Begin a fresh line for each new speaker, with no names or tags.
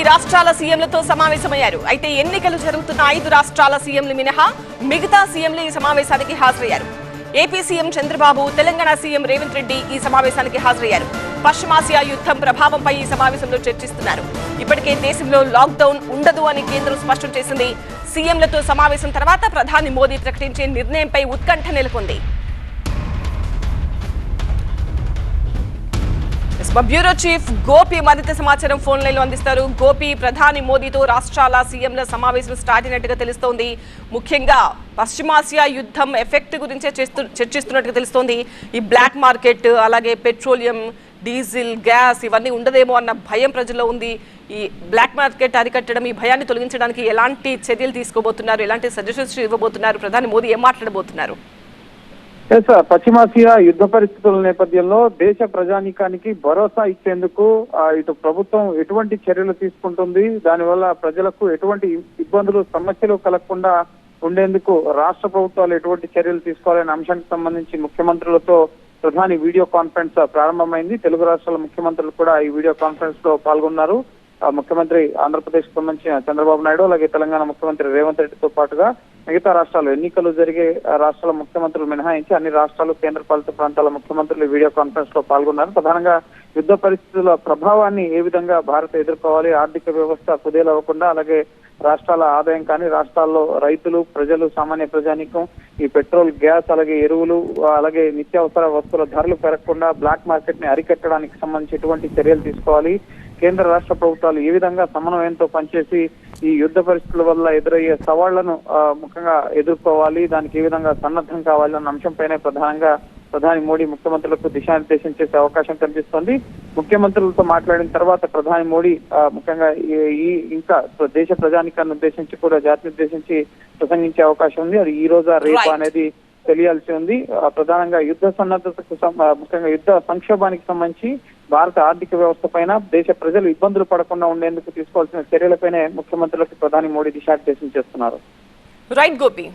రాష్ట్రాల సీఎంలతో సమావేశమయ్యారు. అయితే ఎన్నికలు జరుగుతున్న 5 రాష్ట్రాల సీఎంలు మినహా మిగతా సీఎంలు ఈ సమావేశానికి హాజరయ్యారు. AP CM Chandrababu, Telangana CM Revanth Reddy ఈ సమావేశానికి హాజరయ్యారు. పశ్చిమాసియా యుద్ధం ప్రభావంపై ఈ సమావేశంలో చర్చిస్తున్నారు. ఇప్పటికే దేశంలో లాక్డౌన్ ఉండదు అని కేంద్రం స్పష్టం చేసింది. సీఎంలతో సమావేశం తర్వాత ప్రధాని మోదీ ప్రకటించే నిర్ణయంపై ఉత్కంఠ నెలకొంది. బ్యూరో చీఫ్ గోపి మరింత సమాచారం ఫోన్ లైన్ లో అందిస్తారు. గోపి, ప్రధాని మోదీతో రాష్ట్రాల సీఎంల సమావేశం స్టార్ట్ అయినట్టుగా తెలుస్తోంది. ముఖ్యంగా పశ్చిమాసియా యుద్ధం ఎఫెక్ట్ గురించే చర్చిస్తున్నట్టుగా తెలుస్తోంది. ఈ బ్లాక్ మార్కెట్, అలాగే పెట్రోలియం, డీజిల్, గ్యాస్ ఇవన్నీ ఉండదేమో అన్న భయం ప్రజల్లో ఉంది. ఈ బ్లాక్ మార్కెట్ అరికట్టడం, ఈ భయాన్ని తొలగించడానికి ఎలాంటి చర్యలు తీసుకోబోతున్నారు, ఎలాంటి సజెషన్స్ ఇవ్వబోతున్నారు, ప్రధాని మోదీ ఏం మాట్లాడబోతున్నారు?
పశ్చిమాసియా యుద్ధ పరిస్థితుల నేపథ్యంలో దేశ ప్రజానీకానికి భరోసా ఇచ్చేందుకు ఇటు ప్రభుత్వం ఎటువంటి చర్యలు తీసుకుంటుంది, దానివల్ల ప్రజలకు ఎటువంటి ఇబ్బందులు, సమస్యలు కలగకుండా ఉండేందుకు రాష్ట్ర ప్రభుత్వాలు ఎటువంటి చర్యలు తీసుకోవాలనే అంశానికి సంబంధించి ముఖ్యమంత్రులతో ప్రధాని వీడియో కాన్ఫరెన్స్ ప్రారంభమైంది. తెలుగు రాష్ట్రాల ముఖ్యమంత్రులు కూడా ఈ వీడియో కాన్ఫరెన్స్ లో పాల్గొన్నారు. ముఖ్యమంత్రి ఆంధ్రప్రదేశ్ కు సంబంధించిన చంద్రబాబు నాయుడు, అలాగే తెలంగాణ ముఖ్యమంత్రి రేవంత్ రెడ్డితో పాటుగా మిగతా రాష్ట్రాలు, ఎన్నికలు జరిగే రాష్ట్రాల ముఖ్యమంత్రులు మినహాయించి అన్ని రాష్ట్రాలు, కేంద్ర పాలిత ప్రాంతాల ముఖ్యమంత్రులు వీడియో కాన్ఫరెన్స్ లో పాల్గొన్నారు. ప్రధానంగా యుద్ధ పరిస్థితుల ప్రభావాన్ని ఏ విధంగా భారత్ ఎదుర్కోవాలి, ఆర్థిక వ్యవస్థ కుదేలవ్వకుండా, అలాగే రాష్ట్రాల ఆదాయం కానీ, రాష్ట్రాల్లో రైతులు, ప్రజలు, సామాన్య ప్రజానీకం ఈ పెట్రోల్, గ్యాస్, అలాగే ఎరువులు, అలాగే నిత్యావసర వస్తువుల ధరలు పెరగకుండా బ్లాక్ మార్కెట్ ని అరికట్టడానికి సంబంధించి ఎటువంటి చర్యలు తీసుకోవాలి, కేంద్ర రాష్ట్ర ప్రభుత్వాలు ఏ విధంగా సమన్వయంతో పనిచేసి ఈ యుద్ధ పరిస్థితుల వల్ల ఎదురయ్యే సవాళ్లను ముఖ్యంగా ఎదుర్కోవాలి, దానికి ఏ విధంగా సన్నద్ధం కావాలి అన్న అంశంపైనే ప్రధానంగా ప్రధాని మోడీ ముఖ్యమంత్రులకు దిశానిర్దేశం చేసే అవకాశం కనిపిస్తోంది. ముఖ్యమంత్రులతో మాట్లాడిన తర్వాత ప్రధాని మోడీ ముఖ్యంగా ఇంకా దేశ ప్రజానికాన్ని ఉద్దేశించి కూడా జాతిని ఉద్దేశించి ప్రసంగించే అవకాశం ఉంది. అది ఈ రోజా రేపా అనేది తెలియాల్సి ఉంది. ప్రధానంగా యుద్ధ సన్నద్ధతకు, ముఖ్యంగా యుద్ధ సంక్షోభానికి సంబంధించి భారత ఆర్థిక వ్యవస్థ పైన, దేశ ప్రజలు ఇబ్బందులు పడకుండా ఉండేందుకు తీసుకోవాల్సిన చర్యలపైనే ముఖ్యమంత్రులకు ప్రధాని మోడీ దిశానిర్దేశం చేస్తున్నారు.
రైట్ గోపి.